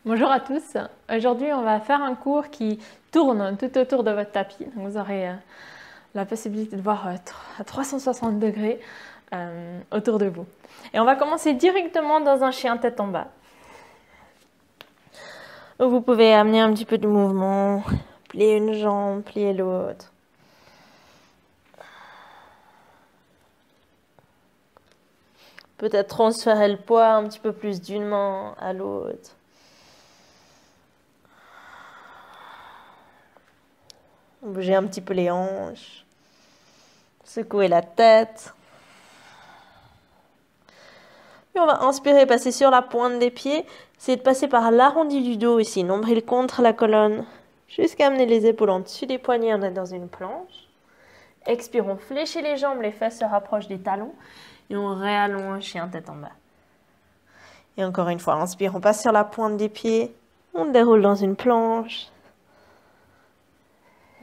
Bonjour à tous. Aujourd'hui, on va faire un cours qui tourne tout autour de votre tapis. Donc, vous aurez la possibilité de voir à 360 degrés autour de vous. Et on va commencer directement dans un chien tête en bas. Vous pouvez amener un petit peu de mouvement, plier une jambe, plier l'autre. Peut-être transférer le poids un petit peu plus d'une main à l'autre. Bouger un petit peu les hanches. Secouer la tête. Puis on va inspirer, passer sur la pointe des pieds. C'est de passer par l'arrondi du dos ici, nombril contre la colonne. Jusqu'à amener les épaules en dessus des poignets, on est dans une planche. Expirons, fléchir les jambes, les fesses se rapprochent des talons. Et on réallonge, chien tête en bas. Et encore une fois, inspire, on passe sur la pointe des pieds. On déroule dans une planche.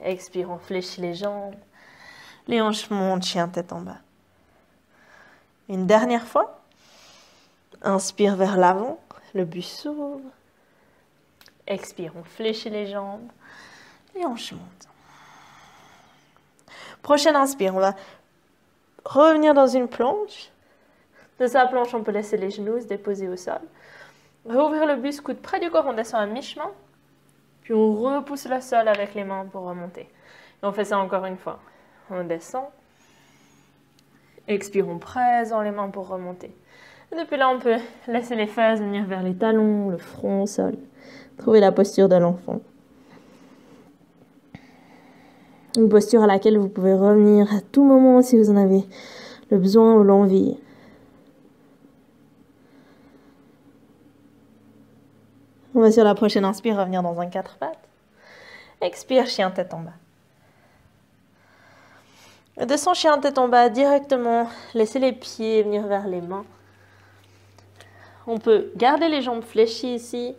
Expire, on fléchit les jambes. Les hanches montent, chien tête en bas. Une dernière fois. Inspire vers l'avant, le buste s'ouvre. Expire, on fléchit les jambes. Les hanches montent. Prochaine inspire, on va revenir dans une planche. De sa planche, on peut laisser les genoux se déposer au sol. Réouvrir le buste, coude près du corps, on descend à mi-chemin. Puis on repousse le sol avec les mains pour remonter. Et on fait ça encore une fois. On descend. Expire, on presse dans les mains pour remonter. Et depuis là, on peut laisser les fesses venir vers les talons, le front au sol. Trouver la posture de l'enfant. Une posture à laquelle vous pouvez revenir à tout moment si vous en avez le besoin ou l'envie. On va sur la prochaine inspire revenir dans un 4 pattes. Expire, chien tête en bas. Descends, chien tête en bas directement. Laissez les pieds venir vers les mains. On peut garder les jambes fléchies ici.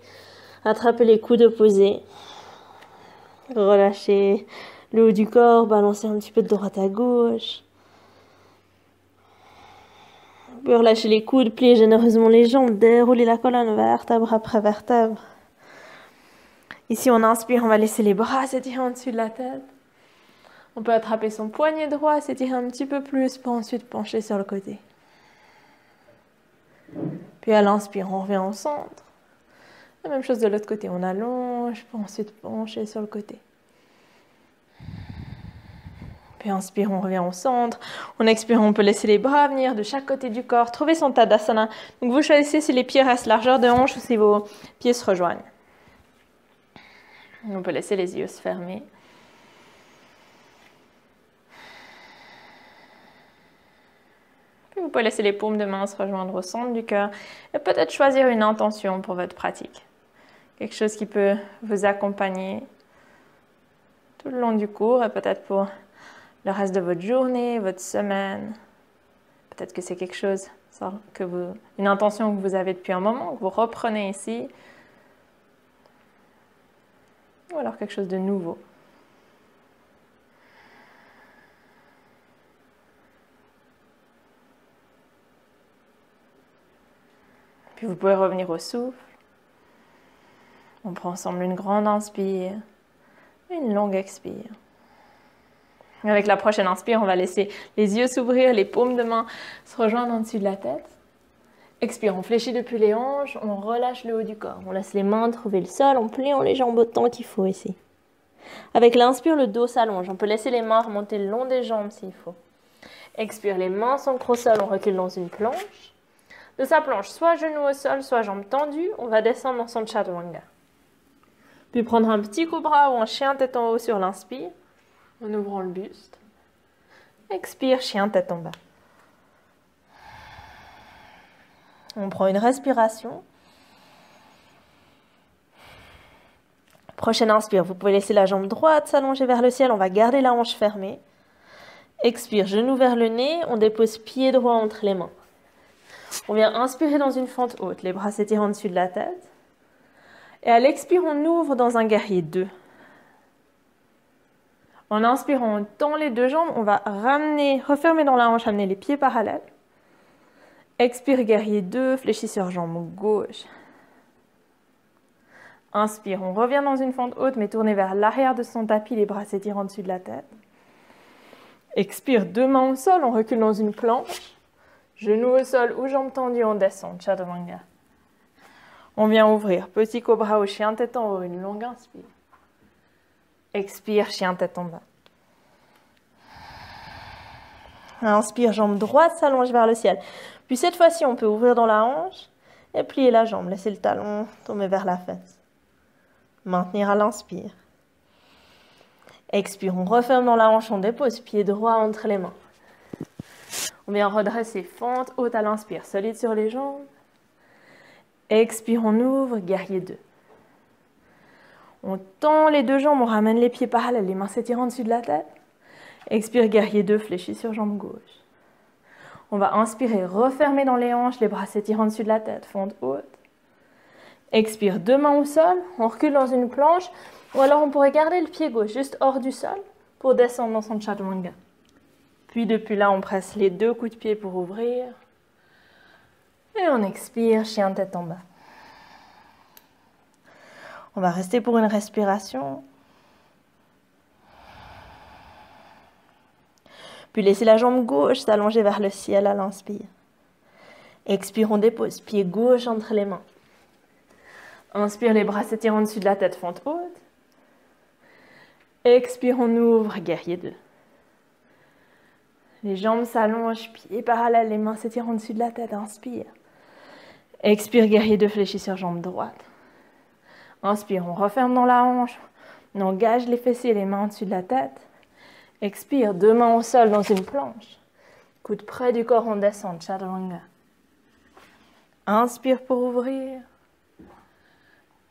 Attraper les coudes opposés. Relâcher le haut du corps. Balancer un petit peu de droite à gauche. On peut relâcher les coudes. Plier généreusement les jambes. Dérouler la colonne vertèbre après vertèbre. Ici, on inspire. On va laisser les bras s'étirer en dessus de la tête. On peut attraper son poignet droit, s'étirer un petit peu plus pour ensuite pencher sur le côté. Puis à l'inspire, on revient au centre. La même chose de l'autre côté, on allonge pour ensuite pencher sur le côté. Puis inspire, on revient au centre. On expire, on peut laisser les bras venir de chaque côté du corps. Trouver son Tadasana. Donc vous choisissez si les pieds restent largeur de hanche ou si vos pieds se rejoignent. On peut laisser les yeux se fermer. Vous pouvez laisser les paumes de main se rejoindre au centre du cœur et peut-être choisir une intention pour votre pratique. Quelque chose qui peut vous accompagner tout le long du cours et peut-être pour le reste de votre journée, votre semaine. Peut-être que c'est quelque chose, une intention que vous avez depuis un moment, que vous reprenez ici. Ou alors quelque chose de nouveau. Puis vous pouvez revenir au souffle. On prend ensemble une grande inspire, une longue expire. Avec la prochaine inspire, on va laisser les yeux s'ouvrir, les paumes de main se rejoindre en dessus de la tête. Expire, on fléchit depuis les hanches, on relâche le haut du corps. On laisse les mains trouver le sol en pliant les jambes autant qu'il faut ici. Avec l'inspire, le dos s'allonge. On peut laisser les mains remonter le long des jambes s'il faut. Expire, les mains s'ancrent au sol, on recule dans une planche. De sa planche, soit genoux au sol, soit jambes tendues, on va descendre dans son chaturanga. Puis prendre un petit cobra ou un chien tête en haut sur l'inspire, en ouvrant le buste. Expire, chien tête en bas. On prend une respiration. Prochaine inspire, vous pouvez laisser la jambe droite s'allonger vers le ciel, on va garder la hanche fermée. Expire, genou vers le nez, on dépose pied droit entre les mains. On vient inspirer dans une fente haute, les bras s'étirent en dessus de la tête. Et à l'expire, on ouvre dans un guerrier 2. En inspirant, on tend les deux jambes, on va refermer dans la hanche, amener les pieds parallèles. Expire, guerrier 2, fléchisseur jambe gauche. Inspire, on revient dans une fente haute, mais tourné vers l'arrière de son tapis, les bras s'étirant dessus de la tête. Expire, deux mains au sol, on recule dans une planche. Genoux au sol ou jambes tendues, on descend, Chaturanga. On vient ouvrir, petit cobra au chien tête en haut, une longue inspire. Expire, chien tête en bas. Inspire, jambe droite s'allonge vers le ciel. Puis cette fois-ci, on peut ouvrir dans la hanche et plier la jambe, laisser le talon tomber vers la fesse. Maintenir à l'inspire. Expire, on referme dans la hanche, on dépose, pied droit entre les mains. On vient redresser, fente haute à l'inspire, solide sur les jambes. Expire, on ouvre, guerrier 2. On tend les deux jambes, on ramène les pieds parallèles, les mains s'étirant dessus de la tête. Expire, guerrier 2, fléchis sur jambe gauche. On va inspirer, refermer dans les hanches, les bras s'étirant dessus de la tête, fente haute. Expire, deux mains au sol, on recule dans une planche, ou alors on pourrait garder le pied gauche juste hors du sol pour descendre dans son Chaturanga. Puis depuis là, on presse les deux coups de pied pour ouvrir. Et on expire, chien tête en bas. On va rester pour une respiration. Puis laisser la jambe gauche s'allonger vers le ciel à l'inspire. Expire, on dépose, pied gauche entre les mains. Inspire, les bras s'étirant dessus de la tête, fente haute. Expire, on ouvre, guerrier 2. Les jambes s'allongent, pieds parallèles, les mains s'étirant dessus de la tête, inspire. Expire, guerrier 2, fléchis sur jambe droite. Inspire, on referme dans la hanche, on engage les fessiers, les mains au-dessus de la tête. Expire, deux mains au sol dans une planche. Coude près du corps, on descend, Chaturanga. Inspire pour ouvrir.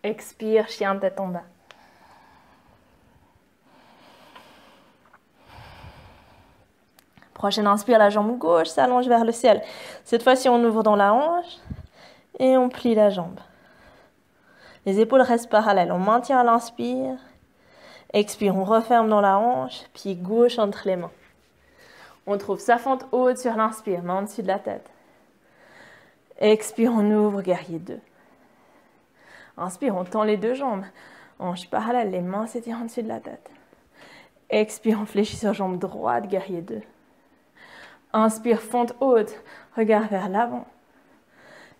Expire, chien tête en bas. Prochaine inspire, la jambe gauche s'allonge vers le ciel. Cette fois-ci, on ouvre dans la hanche et on plie la jambe. Les épaules restent parallèles. On maintient à l'inspire. Expire, on referme dans la hanche, pied gauche entre les mains. On trouve sa fente haute sur l'inspire, main au-dessus de la tête. Expire, on ouvre, guerrier 2. Inspire, on tend les deux jambes. Hanches parallèles, les mains s'étirent au-dessus de la tête. Expire, on fléchit sur jambe droite, guerrier 2. Inspire, fente haute, regard vers l'avant.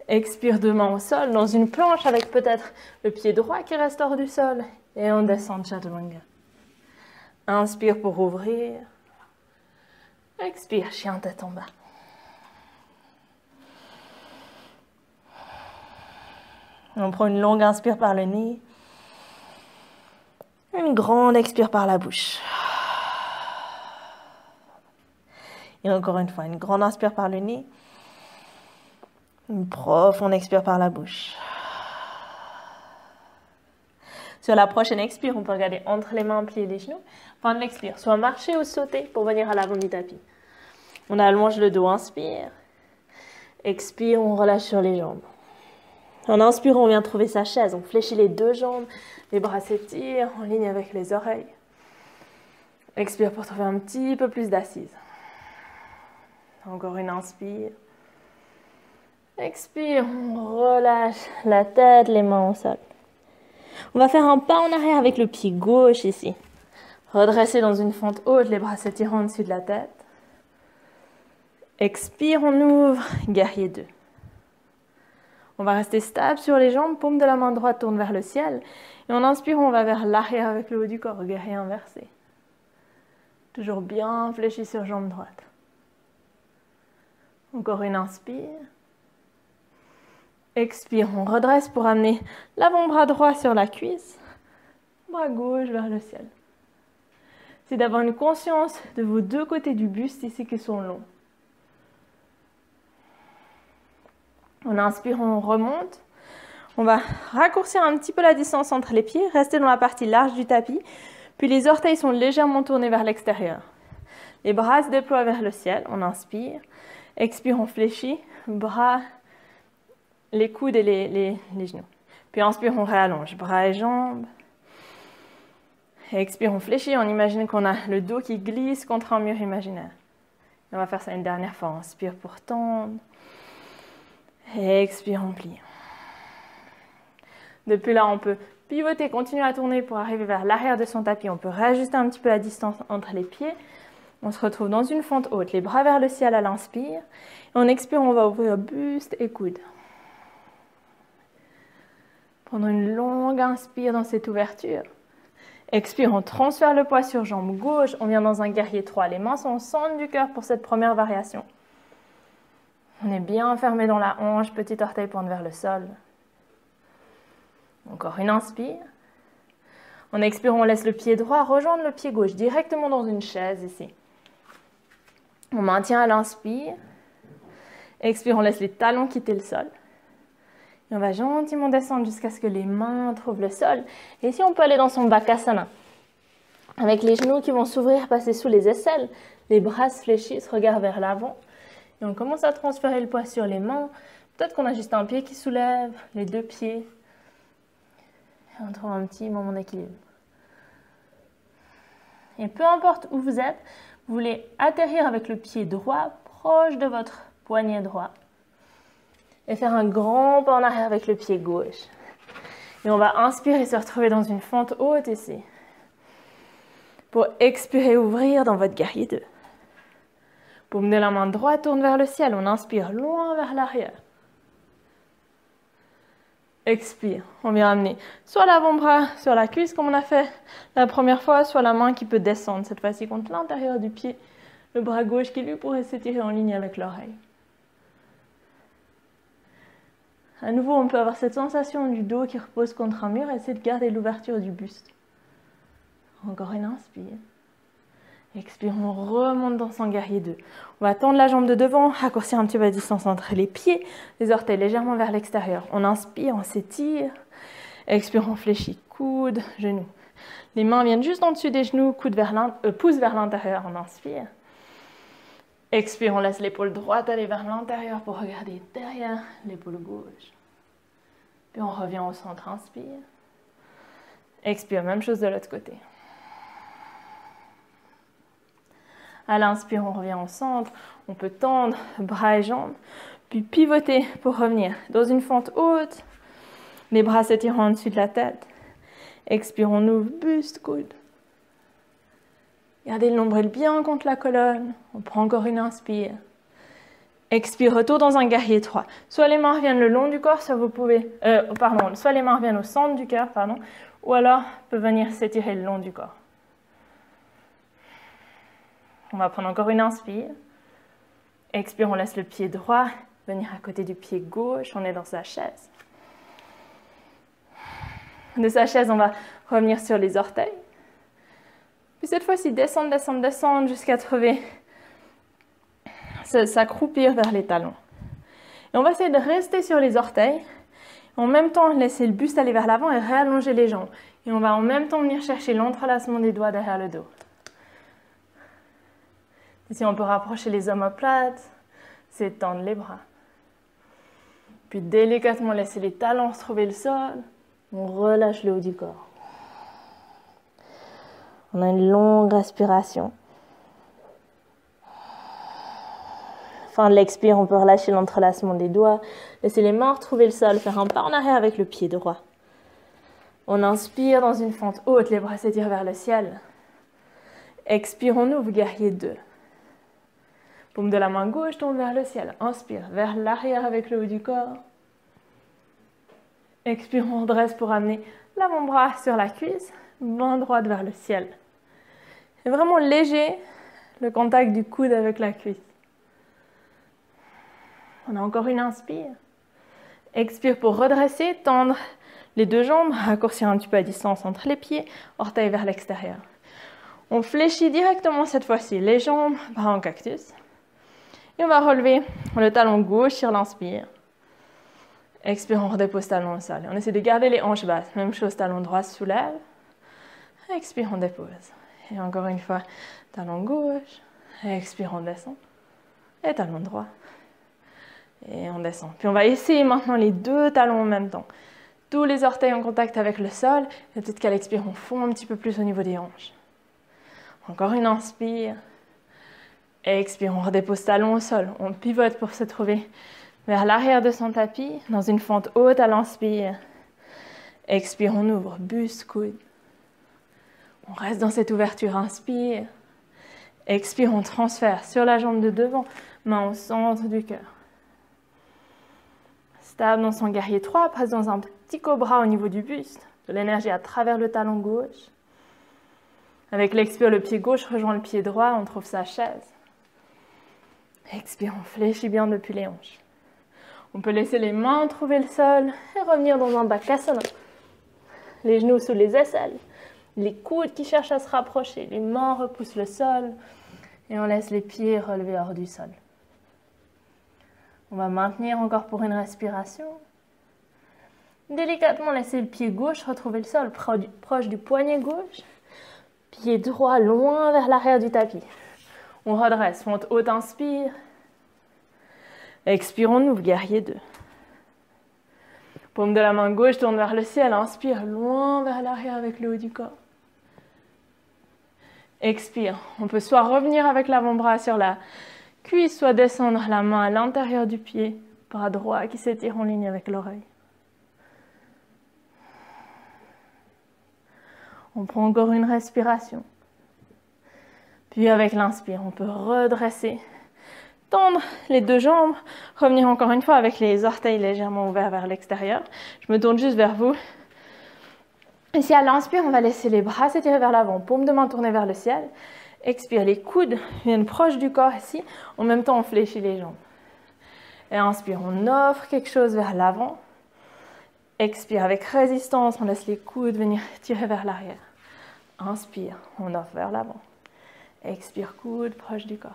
Expire, deux mains au sol, dans une planche avec peut-être le pied droit qui reste hors du sol. Et on descend, Chaturanga. Inspire pour ouvrir. Expire, chien tête en bas. On prend une longue inspire par le nez. Une grande expire par la bouche. Et encore une fois, une grande inspire par le nez. Une profonde expire par la bouche. Sur la prochaine expire, on peut regarder entre les mains, plier les genoux. Fin de l'expire, soit marcher ou sauter pour venir à l'avant du tapis. On allonge le dos, inspire. Expire, on relâche sur les jambes. En inspirant, on vient trouver sa chaise. On fléchit les deux jambes, les bras s'étirent en ligne avec les oreilles. Expire pour trouver un petit peu plus d'assise. Encore une inspire. Expire, on relâche la tête, les mains au sol. On va faire un pas en arrière avec le pied gauche ici. Redresser dans une fente haute, les bras s'étirant au-dessus de la tête. Expire, on ouvre, guerrier 2. On va rester stable sur les jambes, paume de la main droite tourne vers le ciel. Et en inspirant, on va vers l'arrière avec le haut du corps, guerrier inversé. Toujours bien fléchi sur jambe droite. Encore une inspire. Expire, on redresse pour amener l'avant-bras droit sur la cuisse, bras gauche vers le ciel. C'est d'avoir une conscience de vos deux côtés du buste ici qui sont longs. En inspirant, on remonte. On va raccourcir un petit peu la distance entre les pieds, rester dans la partie large du tapis, puis les orteils sont légèrement tournés vers l'extérieur. Les bras se déploient vers le ciel, on inspire. Expire, on fléchit, bras, les coudes et les genoux. Puis inspire, on réallonge, bras et jambes. Et expire, on fléchit, on imagine qu'on a le dos qui glisse contre un mur imaginaire. Et on va faire ça une dernière fois. Inspire pour tendre. Et expire, on plie. Depuis là, on peut pivoter, continuer à tourner pour arriver vers l'arrière de son tapis. On peut réajuster un petit peu la distance entre les pieds. On se retrouve dans une fente haute, les bras vers le ciel à l'inspire. Et en expire, on va ouvrir buste et coude. Pendant une longue inspire dans cette ouverture. Expire, on transfère le poids sur jambe gauche. On vient dans un guerrier 3. Les mains sont au centre du cœur pour cette première variation. On est bien fermé dans la hanche, petit orteil pointe vers le sol. Encore une inspire. En expirant, on laisse le pied droit rejoindre le pied gauche directement dans une chaise ici. On maintient à l'inspire. Expire, on laisse les talons quitter le sol. Et on va gentiment descendre jusqu'à ce que les mains trouvent le sol. Et ici, on peut aller dans son Bakasana. Avec les genoux qui vont s'ouvrir, passer sous les aisselles. Les bras se fléchissent, regard vers l'avant. Et on commence à transférer le poids sur les mains. Peut-être qu'on a juste un pied qui soulève, les deux pieds. Et on trouve un petit moment d'équilibre. Et peu importe où vous êtes, vous voulez atterrir avec le pied droit proche de votre poignet droit. Et faire un grand pas en arrière avec le pied gauche. Et on va inspirer et se retrouver dans une fente haute ici. Pour expirer, ouvrir dans votre guerrier 2. Paume de la main droite tourne vers le ciel. On inspire loin vers l'arrière. Expire. On vient amener soit l'avant-bras sur la cuisse comme on a fait la première fois, soit la main qui peut descendre. Cette fois-ci contre l'intérieur du pied. Le bras gauche qui lui pourrait s'étirer en ligne avec l'oreille. À nouveau, on peut avoir cette sensation du dos qui repose contre un mur et essayer de garder l'ouverture du buste. Encore une inspire. Expire, on remonte dans son guerrier 2. On va tendre la jambe de devant, raccourcir un petit peu la distance entre les pieds, les orteils légèrement vers l'extérieur. On inspire, on s'étire. Expire, on fléchit, coude, genou. Les mains viennent juste en dessus des genoux, pouce vers l'intérieur, on inspire. Expire, on laisse l'épaule droite aller vers l'intérieur pour regarder derrière l'épaule gauche. Puis on revient au centre, inspire. Expire, même chose de l'autre côté. À l'inspire, on revient au centre. On peut tendre bras et jambes, puis pivoter pour revenir dans une fente haute. Les bras s'étirant en dessus de la tête. Expire, on ouvre, buste, coude. Gardez le nombril bien contre la colonne. On prend encore une inspire. Expire, retour dans un guerrier 3. Soit les mains reviennent le long du corps, soit soit les mains reviennent au centre du cœur, ou alors peuvent venir s'étirer le long du corps. On va prendre encore une inspire. Expire, on laisse le pied droit venir à côté du pied gauche. On est dans sa chaise. De sa chaise, on va revenir sur les orteils. Puis cette fois-ci, descendre, descendre, descendre jusqu'à trouver s'accroupir vers les talons. Et on va essayer de rester sur les orteils. En même temps, laisser le buste aller vers l'avant et réallonger les jambes. Et on va en même temps venir chercher l'entrelacement des doigts derrière le dos. Ici, on peut rapprocher les omoplates, s'étendre les bras. Puis délicatement laisser les talons retrouver le sol. On relâche le haut du corps. On a une longue respiration. Fin de l'expire, on peut relâcher l'entrelacement des doigts. Laisser les mains retrouver le sol, faire un pas en arrière avec le pied droit. On inspire dans une fente haute, les bras s'étirent vers le ciel. Expire, on ouvre, guerrier 2. Paume de la main gauche tourne vers le ciel. Inspire, vers l'arrière avec le haut du corps. Expire, on redresse pour amener l'avant-bras sur la cuisse, main droite vers le ciel. C'est vraiment léger, le contact du coude avec la cuisse. On a encore une inspire. Expire pour redresser, tendre les deux jambes, raccourcir un petit peu la distance entre les pieds, orteils vers l'extérieur. On fléchit directement cette fois-ci les jambes, bras en cactus. Et on va relever le talon gauche sur l'inspire. Expire, on redépose talon au sol. On essaie de garder les hanches basses. Même chose, talon droit se soulève. Expire, on dépose. Et encore une fois, talon gauche. Expire, on descend. Et talon droit. Et on descend. Puis on va essayer maintenant les deux talons en même temps. Tous les orteils en contact avec le sol. Et peut-être qu'à l'expire, on fond un petit peu plus au niveau des hanches. Encore une inspire. Expire, on redépose talon au sol. On pivote pour se trouver vers l'arrière de son tapis, dans une fente haute à l'inspire. Expire, on ouvre, buste, coude. On reste dans cette ouverture, inspire. Expire, on transfère sur la jambe de devant, main au centre du cœur. Stable dans son guerrier 3, passe dans un petit cobra au niveau du buste, de l'énergie à travers le talon gauche. Avec l'expire, le pied gauche rejoint le pied droit, on trouve sa chaise. Expire, on fléchit bien depuis les hanches. On peut laisser les mains trouver le sol et revenir dans un Bakasana. Les genoux sous les aisselles, les coudes qui cherchent à se rapprocher, les mains repoussent le sol et on laisse les pieds relever hors du sol. On va maintenir encore pour une respiration. Délicatement laisser le pied gauche retrouver le sol proche du poignet gauche. Pied droit loin vers l'arrière du tapis. On redresse, monte haute, inspire. Expire, on ouvre, guerrier 2. Paume de la main gauche tourne vers le ciel, inspire loin vers l'arrière avec le haut du corps. Expire, on peut soit revenir avec l'avant-bras sur la cuisse, soit descendre la main à l'intérieur du pied, bras droit qui s'étire en ligne avec l'oreille. On prend encore une respiration. Puis avec l'inspire, on peut redresser, tendre les deux jambes, revenir encore une fois avec les orteils légèrement ouverts vers l'extérieur. Je me tourne juste vers vous. Ici, à l'inspire, on va laisser les bras s'étirer vers l'avant, paume de main tournée vers le ciel. Expire, les coudes viennent proches du corps ici. En même temps, on fléchit les jambes. Et inspire, on offre quelque chose vers l'avant. Expire, avec résistance, on laisse les coudes venir tirer vers l'arrière. Inspire, on offre vers l'avant. Expire, coude proche du corps.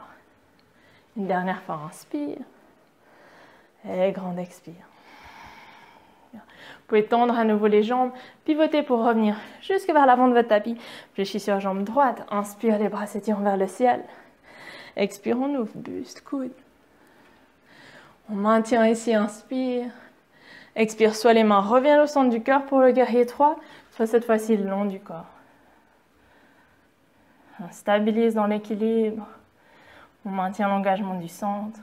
Une dernière fois, inspire. Et grande expire. Vous pouvez tendre à nouveau les jambes, pivoter pour revenir jusque vers l'avant de votre tapis. Fléchis sur la jambe droite, inspire, les bras s'étirent vers le ciel. Expire, on ouvre, buste, coude. On maintient ici, inspire. Expire, soit les mains reviennent au centre du cœur pour le guerrier 3, soit cette fois-ci le long du corps. On stabilise dans l'équilibre. On maintient l'engagement du centre.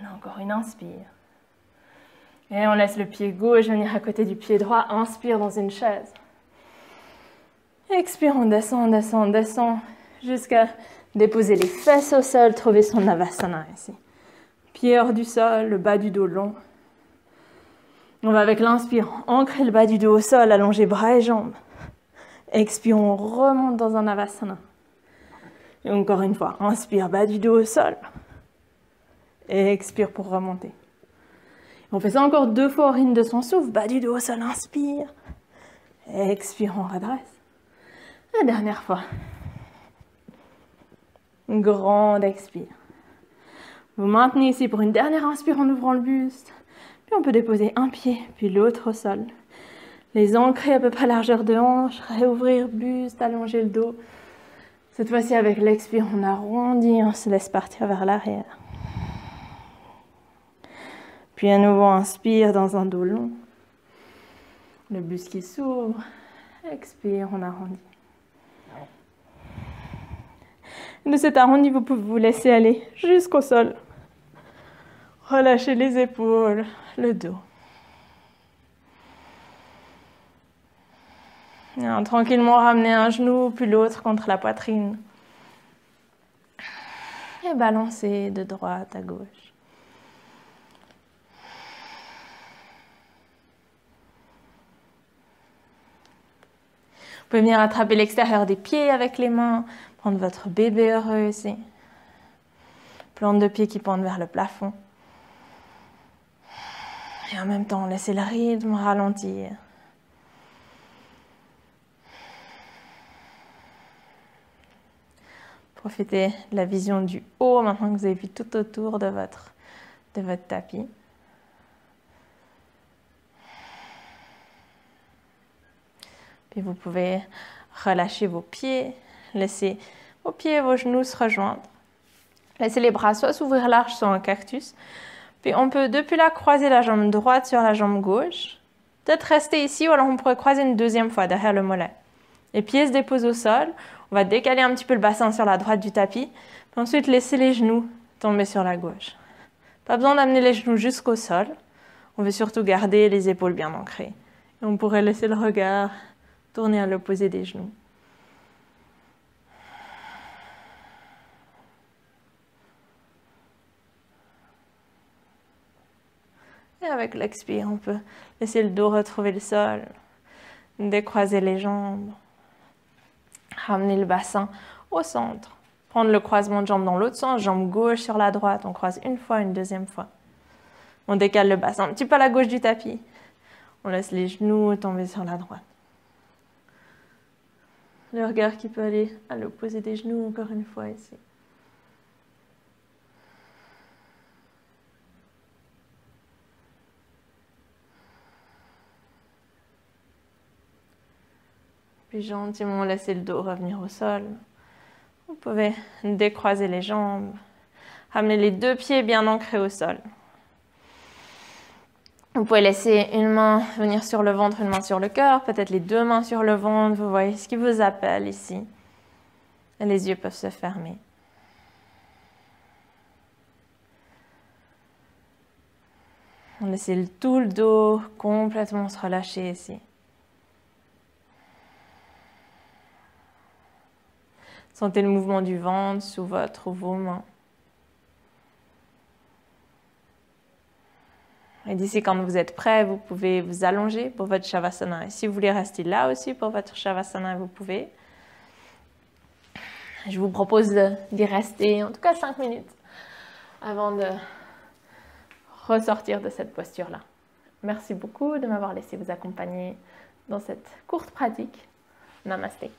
On a encore une inspire. Et on laisse le pied gauche venir à côté du pied droit. Inspire dans une chaise. Expire, on descend, on descend, on descend. Jusqu'à déposer les fesses au sol. Trouver son Navasana ici. Pied hors du sol, le bas du dos long. On va avec l'inspire ancrer le bas du dos au sol, allonger bras et jambes. Expire, on remonte dans un Navasana. Et encore une fois, inspire, bas du dos au sol. Et expire pour remonter. On fait ça encore 2 fois au rythme de son souffle. Bas du dos au sol, inspire. Et expire, on redresse. La dernière fois. Une grande expire. Vous maintenez ici pour une dernière inspire en ouvrant le buste. Puis on peut déposer un pied, puis l'autre au sol. Les ancrer à peu près largeur de hanche. Réouvrir buste, allonger le dos. Cette fois-ci, avec l'expire, on arrondit, on se laisse partir vers l'arrière. Puis à nouveau, inspire dans un dos long. Le buste qui s'ouvre. Expire, on arrondit. De cet arrondi, vous pouvez vous laisser aller jusqu'au sol. Relâchez les épaules, le dos. Et tranquillement, ramenez un genou puis l'autre contre la poitrine. Et balancez de droite à gauche. Vous pouvez venir attraper l'extérieur des pieds avec les mains, prendre votre bébé heureux ici. Plante de pieds qui pendent vers le plafond. Et en même temps, laissez le rythme ralentir. Profitez de la vision du haut maintenant que vous avez vu tout autour de votre tapis. Puis vous pouvez relâcher vos pieds, laisser vos pieds et vos genoux se rejoindre. Laissez les bras soit s'ouvrir large, soit en cactus. Puis on peut depuis là croiser la jambe droite sur la jambe gauche. Peut-être rester ici ou alors on pourrait croiser une deuxième fois derrière le mollet. Les pieds se déposent au sol. On va décaler un petit peu le bassin sur la droite du tapis. Puis ensuite laisser les genoux tomber sur la gauche. Pas besoin d'amener les genoux jusqu'au sol. On veut surtout garder les épaules bien ancrées. Et on pourrait laisser le regard tourner à l'opposé des genoux. Et avec l'expire, on peut laisser le dos retrouver le sol, décroiser les jambes, ramener le bassin au centre. Prendre le croisement de jambes dans l'autre sens, jambe gauche sur la droite. On croise une fois, une deuxième fois. On décale le bassin un petit peu à la gauche du tapis. On laisse les genoux tomber sur la droite. Le regard qui peut aller à l'opposé des genoux, encore une fois ici. Puis gentiment laisser le dos revenir au sol. Vous pouvez décroiser les jambes, ramener les deux pieds bien ancrés au sol. Vous pouvez laisser une main venir sur le ventre, une main sur le cœur, peut-être les deux mains sur le ventre. Vous voyez ce qui vous appelle ici. Et les yeux peuvent se fermer. Laissez tout le dos complètement se relâcher ici. Sentez le mouvement du ventre sous votre ou vos mains. Et d'ici, quand vous êtes prêt, vous pouvez vous allonger pour votre Shavasana. Et si vous voulez rester là aussi pour votre Shavasana, vous pouvez. Je vous propose d'y rester en tout cas 5 minutes avant de ressortir de cette posture-là. Merci beaucoup de m'avoir laissé vous accompagner dans cette courte pratique. Namasté.